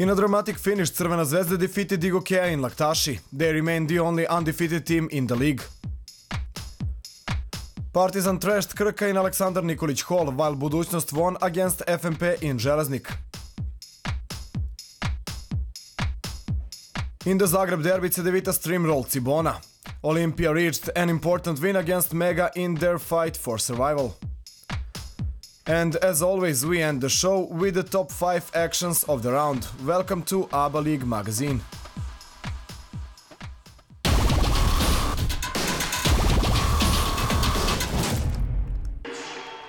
In a dramatic finish, Crvena Zvezda defeated j.t.d in Laktaši. They remain the only undefeated team in the league. Partizan trashed Krka in Aleksandar Nikolić Hall, while Budućnost won against FNP in Železnik. In the Zagreb derby, Cedevita streamrolled Cibona. Olimpija reached an important win against Mega in their fight for survival. And as always, we end the show with the top 5 actions of the round. Welcome to ABA League magazine.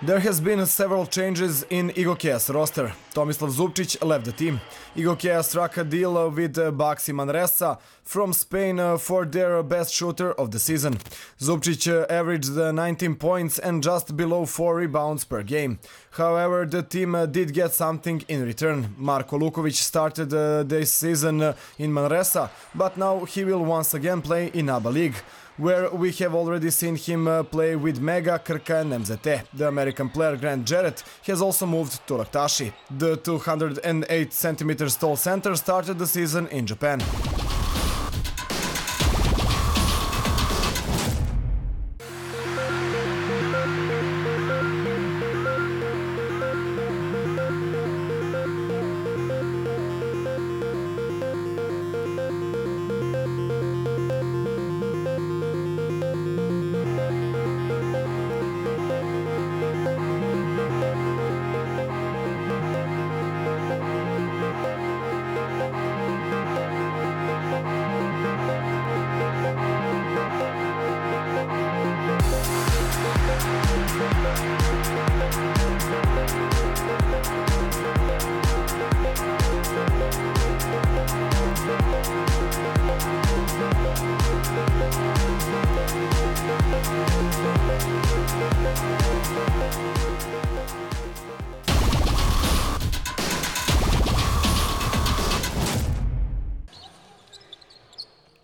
There has been several changes in j.t.d.'s roster. Tomislav Zupčić left the team. j.t.d. struck a deal with Baxi Manresa from Spain for their best shooter of the season. Zupčić averaged 19 points and just below 4 rebounds per game. However, the team did get something in return. Marko Luković started this season in Manresa, but now he will once again play in ABA League, where we have already seen him play with Mega, Krka and MZT. The American player Grant Jarrett has also moved to Laktaši. The 208 cm tall center started the season in Japan.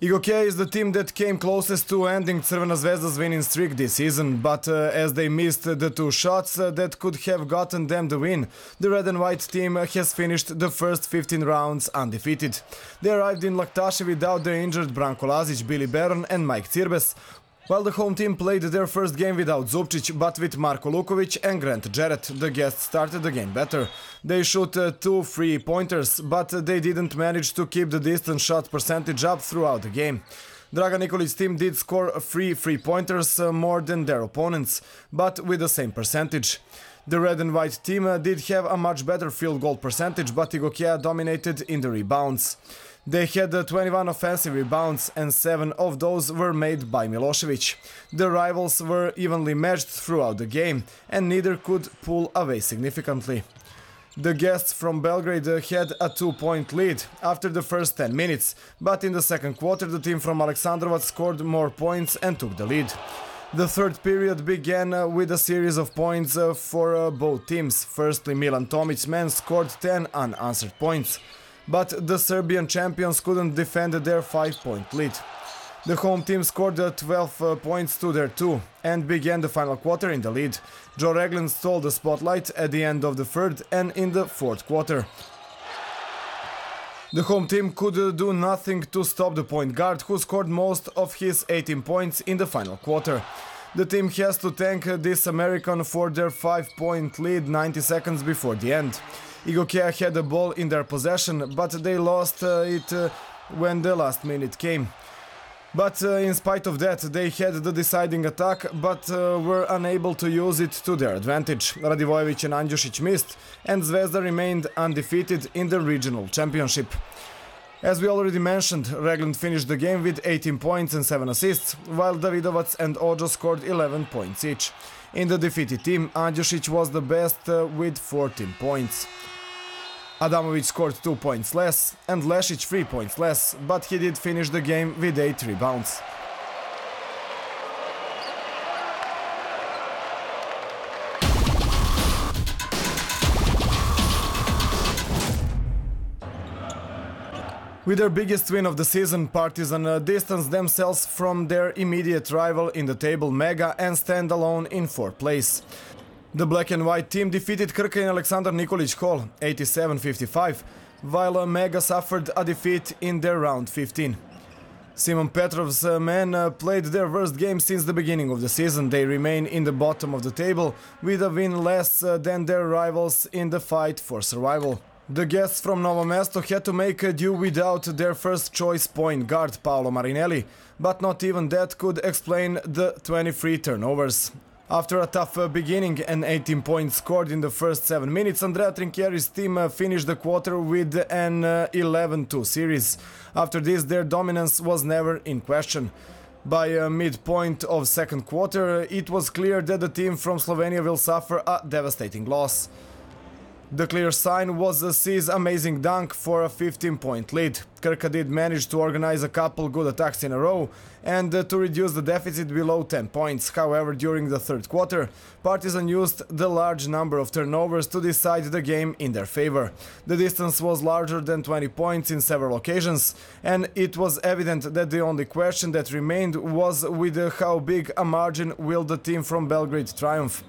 j.t.d. is the team that came closest to ending Crvena Zvezda's winning streak this season, but as they missed the 2 shots that could have gotten them the win, the red and white team has finished the first 15 rounds undefeated. They arrived in Laktaši without the injured Branko Lazić, Billy Baron and Mike Cirbes, while the home team played their first game without Zupčić, but with Marko Luković and Grant Jarrett. The guests started the game better. They shot 2 3-pointers, but they didn't manage to keep the distance shot percentage up throughout the game. Dragan Nikolić's team did score 3 3-pointers more than their opponents, but with the same percentage. The red and white team did have a much better field goal percentage, but j.t.d. dominated in the rebounds. They had 21 offensive rebounds and 7 of those were made by Milošević. The rivals were evenly matched throughout the game and neither could pull away significantly. The guests from Belgrade had a 2-point lead after the first 10 minutes, but in the second quarter the team from Aleksandrovac scored more points and took the lead. The third period began with a series of points for both teams. Firstly, Milan Tomic's men scored 10 unanswered points, but the Serbian champions couldn't defend their 5-point lead. The home team scored 12 points to their 2 and began the final quarter in the lead. Joe Ragland stole the spotlight at the end of the third and in the fourth quarter. The home team could do nothing to stop the point guard, who scored most of his 18 points in the final quarter. The team has to thank this American for their 5-point lead 90 seconds before the end. j.t.d. had the ball in their possession, but they lost it when the last minute came. But in spite of that, they had the deciding attack, but were unable to use it to their advantage. Radivojević and Andjušić missed, and Zvezda remained undefeated in the regional championship. As we already mentioned, Ragland finished the game with 18 points and 7 assists, while Davidovac and Ojo scored 11 points each. In the defeated team, Andjušić was the best with 14 points. Adamović scored 2 points less and Lešić 3 points less, but he did finish the game with 8 rebounds. With their biggest win of the season, Partizan distanced themselves from their immediate rival in the table Mega and stand alone in 4th place. The black and white team defeated Krka in Aleksandar Nikolić Hall 87-55, while Mega suffered a defeat in their round 15. Simon Petrov's men played their worst game since the beginning of the season. They remain in the bottom of the table with a win less than their rivals in the fight for survival. The guests from Novo Mesto had to make do without their first choice point guard Paolo Marinelli, but not even that could explain the 23 turnovers. After a tough beginning and 18 points scored in the first 7 minutes, Andrea Trinchieri's team finished the quarter with an 11-2 series. After this, their dominance was never in question. By midpoint of second quarter, it was clear that the team from Slovenia will suffer a devastating loss. The clear sign was C's amazing dunk for a 15-point lead. Krka did manage to organize a couple good attacks in a row and to reduce the deficit below 10 points. However, during the third quarter, Partizan used the large number of turnovers to decide the game in their favor. The distance was larger than 20 points in several occasions, and it was evident that the only question that remained was with how big a margin will the team from Belgrade triumph.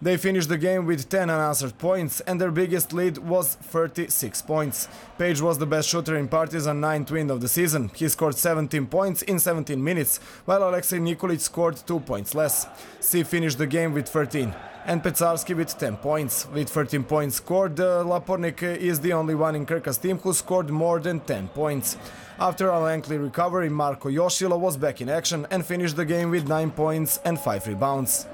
They finished the game with 10 unanswered points, and their biggest lead was 36 points. Page was the best shooter in Partizan 9th win of the season. He scored 17 points in 17 minutes, while Alexei Nikolic scored 2 points less. C finished the game with 13, and Pecarski with 10 points. With 13 points scored, Lapornik is the only one in Krka's team who scored more than 10 points. After a lengthy recovery, Marko Jošilo was back in action and finished the game with 9 points and 5 rebounds.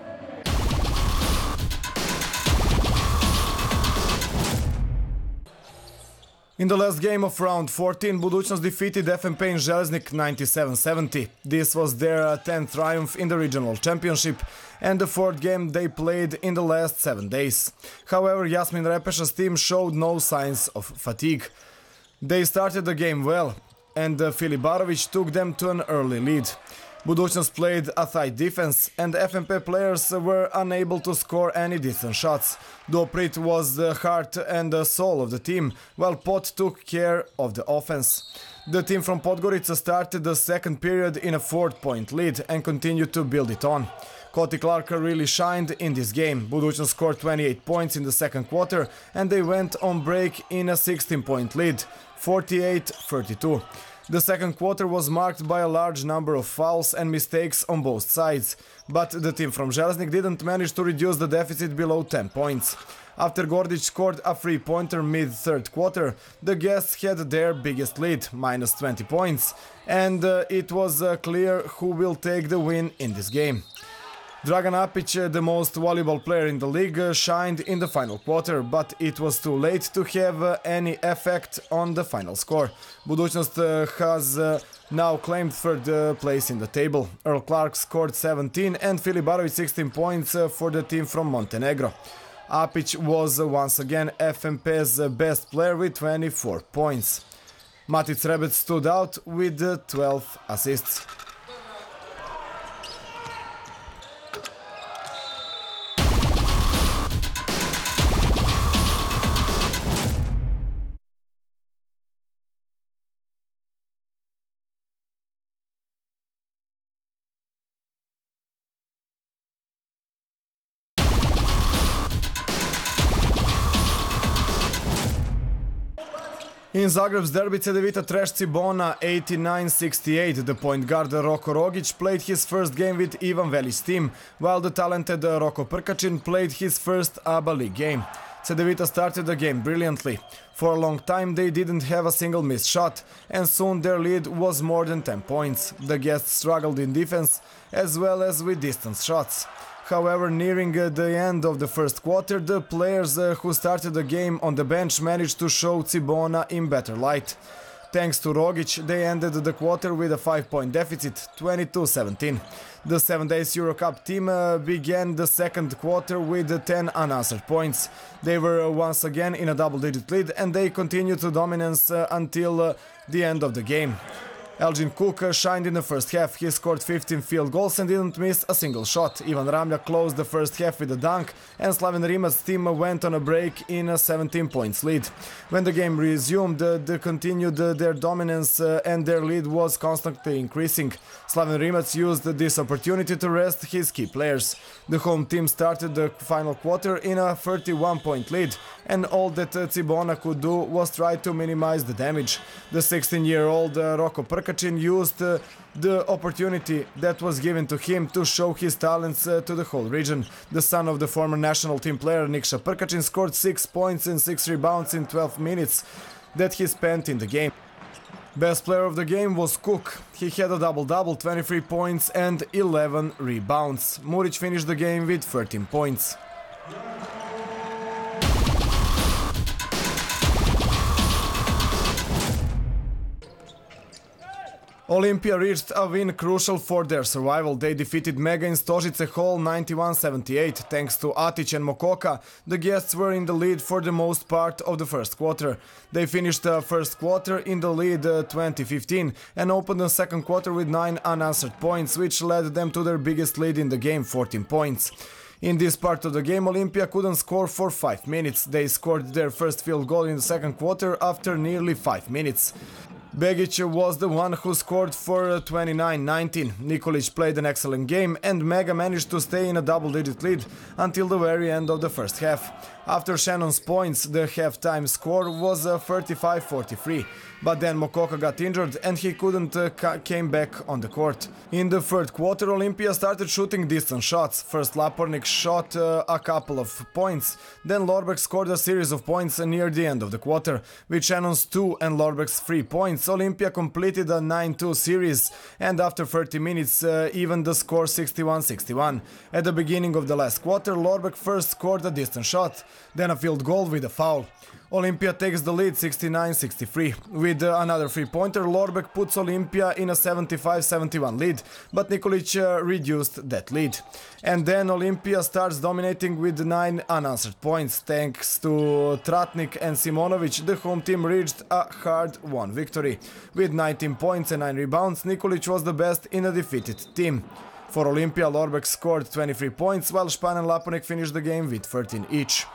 In the last game of round 14, Budućnost defeated FNP in Železnik 97-70. This was their 10th triumph in the regional championship and the 4th game they played in the last 7 days. However, Jasmin Repeša's team showed no signs of fatigue. They started the game well, and Filibarovic took them to an early lead. Budućnost played a tight defense, and FNP players were unable to score any decent shots. Doprit was the heart and the soul of the team, while Pot took care of the offense. The team from Podgorica started the second period in a 4-point lead and continued to build it on. Koti Clark really shined in this game. Budućnost scored 28 points in the second quarter, and they went on break in a 16-point lead, 48-32. The second quarter was marked by a large number of fouls and mistakes on both sides, but the team from Železnik didn't manage to reduce the deficit below 10 points. After Gordic scored a three-pointer mid-third quarter, the guests had their biggest lead, minus 20 points, and it was clear who will take the win in this game. Dragan Apic, the most valuable player in the league, shined in the final quarter, but it was too late to have any effect on the final score. Budućnost has now claimed third place in the table. Earl Clark scored 17 and Filibarovic 16 points for the team from Montenegro. Apic was once again FNP's best player with 24 points. Matic Rebec stood out with 12 assists. In Zagreb's derby, j.t.d trashed Cibona 89-68. The point guard Roko Rogic played his first game with Ivan Velic's team, while the talented Roko Prkačin played his first ABA League game. j.t.d started the game brilliantly. For a long time they didn't have a single missed shot, and soon their lead was more than 10 points. The guests struggled in defense as well as with distance shots. However, nearing the end of the first quarter, the players who started the game on the bench managed to show Cibona in better light. Thanks to Rogic, they ended the quarter with a 5-point deficit, 22-17. The 7 days Eurocup team began the second quarter with 10 unanswered points. They were once again in a double-digit lead, and they continued to dominance until the end of the game. Elgin Cook shined in the first half. He scored 15 field goals and didn't miss a single shot. Ivan Ramlja closed the first half with a dunk, and Slaven Rimac's team went on a break in a 17 points lead. When the game resumed, they continued their dominance and their lead was constantly increasing. Slaven Rimac used this opportunity to rest his key players. The home team started the final quarter in a 31-point lead, and all that Cibona could do was try to minimize the damage. The 16-year-old Roko Prkačin used the opportunity that was given to him to show his talents to the whole region. The son of the former national team player Nikša Prkačin scored 6 points and 6 rebounds in 12 minutes that he spent in the game. Best player of the game was Cook. He had a double-double, 23 points and 11 rebounds. Muric finished the game with 13 points. Olimpija reached a win crucial for their survival. They defeated Mega in Stožice Hall 91-78. Thanks to Atić and Mokoka, the guests were in the lead for the most part of the first quarter. They finished the first quarter in the lead 20-15 and opened the second quarter with 9 unanswered points, which led them to their biggest lead in the game, 14 points. In this part of the game, Olimpija couldn't score for 5 minutes. They scored their first field goal in the second quarter after nearly 5 minutes. Begic was the one who scored for 29-19. Nikolic played an excellent game and Mega managed to stay in a double-digit lead until the very end of the first half. After Shannon's points, the halftime score was 35-43, but then Mokoka got injured and he couldn't came back on the court. In the third quarter, Olimpija started shooting distance shots. First Lapornik shot a couple of points, then Lorbeck scored a series of points near the end of the quarter. With Shannon's 2 and Lorbeck's 3 points, Olimpija completed a 9-2 series, and after 30 minutes even the score 61-61. At the beginning of the last quarter, Lorbeck first scored a distance shot, then a field goal with a foul. Olimpija takes the lead 69-63. With another 3-pointer, Lorbeck puts Olimpija in a 75-71 lead, but Nikolic reduced that lead. And then Olimpija starts dominating with 9 unanswered points. Thanks to Tratnik and Simonovic, the home team reached a hard-won victory. With 19 points and 9 rebounds, Nikolic was the best in a defeated team. For Olimpija, Lorbeck scored 23 points, while Span and Lapornik finished the game with 13 each.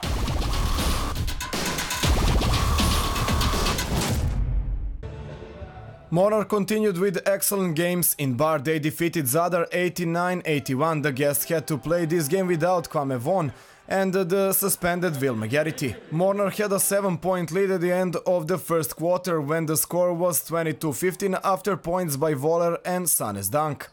Mornar continued with excellent games in Bar. They defeated Zadar 89-81. The guests had to play this game without Kwame Von and the suspended Vilme Gerity. Mornar had a 7-point lead at the end of the first quarter when the score was 22-15 after points by Voller and Sanes dunk.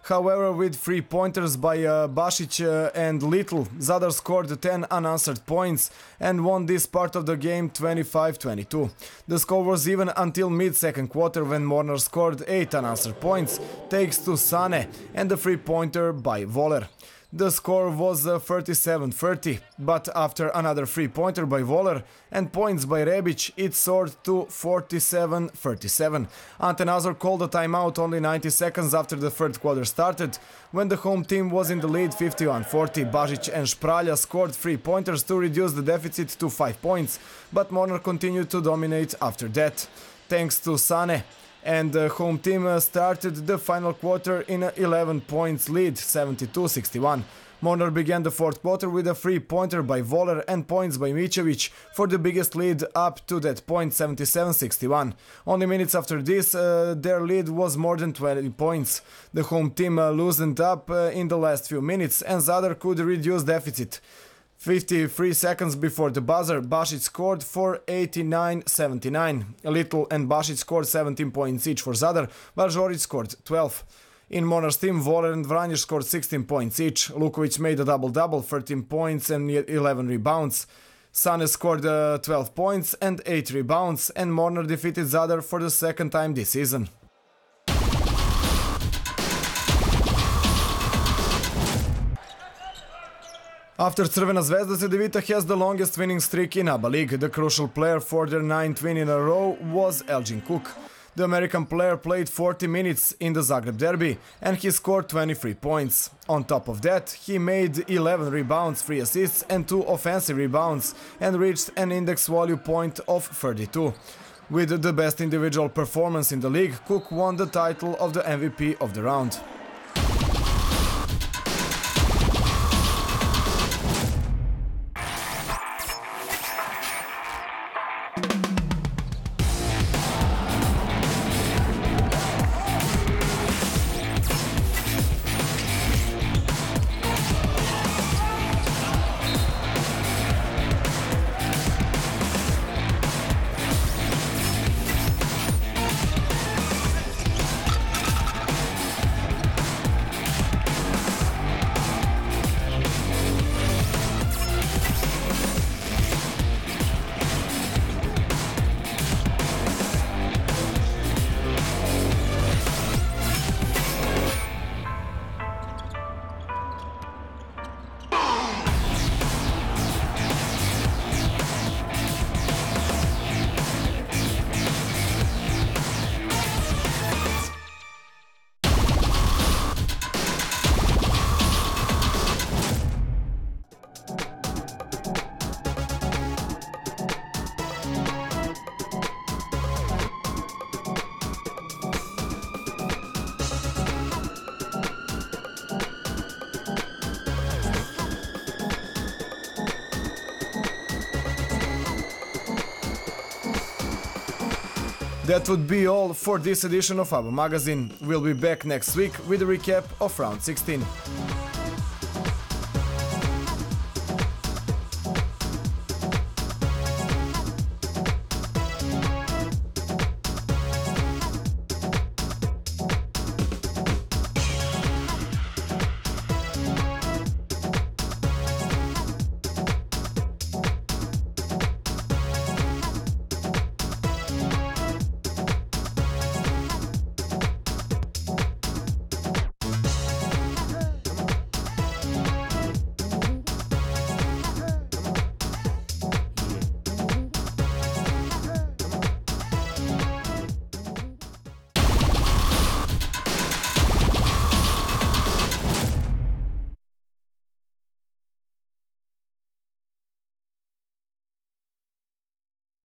However, with 3-pointers by Basic and Little, Zadar scored 10 unanswered points and won this part of the game 25-22. The score was even until mid-second quarter when Mornar scored 8 unanswered points, thanks to Sane and the 3-pointer by Voller. The score was 37-30, but after another 3-pointer by Voller and points by Rebic, it soared to 47-37. Ante Nazor called a timeout only 90 seconds after the third quarter started, when the home team was in the lead 51-40. Bažić and Špralja scored 3-pointers to reduce the deficit to 5 points, but Mornar continued to dominate after that. Thanks to Sane, and the home team started the final quarter in an 11 points lead, 72-61. Mornar began the fourth quarter with a 3-pointer by Voller and points by Mičević for the biggest lead up to that point, 77-61. Only minutes after this, their lead was more than 20 points. The home team loosened up in the last few minutes and Zadar could reduce deficit. 53 seconds before the buzzer, Basic scored for 89-79. Little and Basic scored 17 points each for Zadar, while Žorić scored 12. In Mornar's team, Voller and Vranješ scored 16 points each. Lukovic made a double-double, 13 points and 11 rebounds. Sane scored 12 points and 8 rebounds, and Mornar defeated Zadar for the second time this season. After Crvena Zvezda, Cedevita has the longest winning streak in ABA League. The crucial player for their 9th win in a row was Elgin Cook. The American player played 40 minutes in the Zagreb derby and he scored 23 points. On top of that, he made 11 rebounds, 3 assists and 2 offensive rebounds and reached an index value point of 32. With the best individual performance in the league, Cook won the title of the MVP of the round. That would be all for this edition of ABBA Magazine. We'll be back next week with a recap of round 16.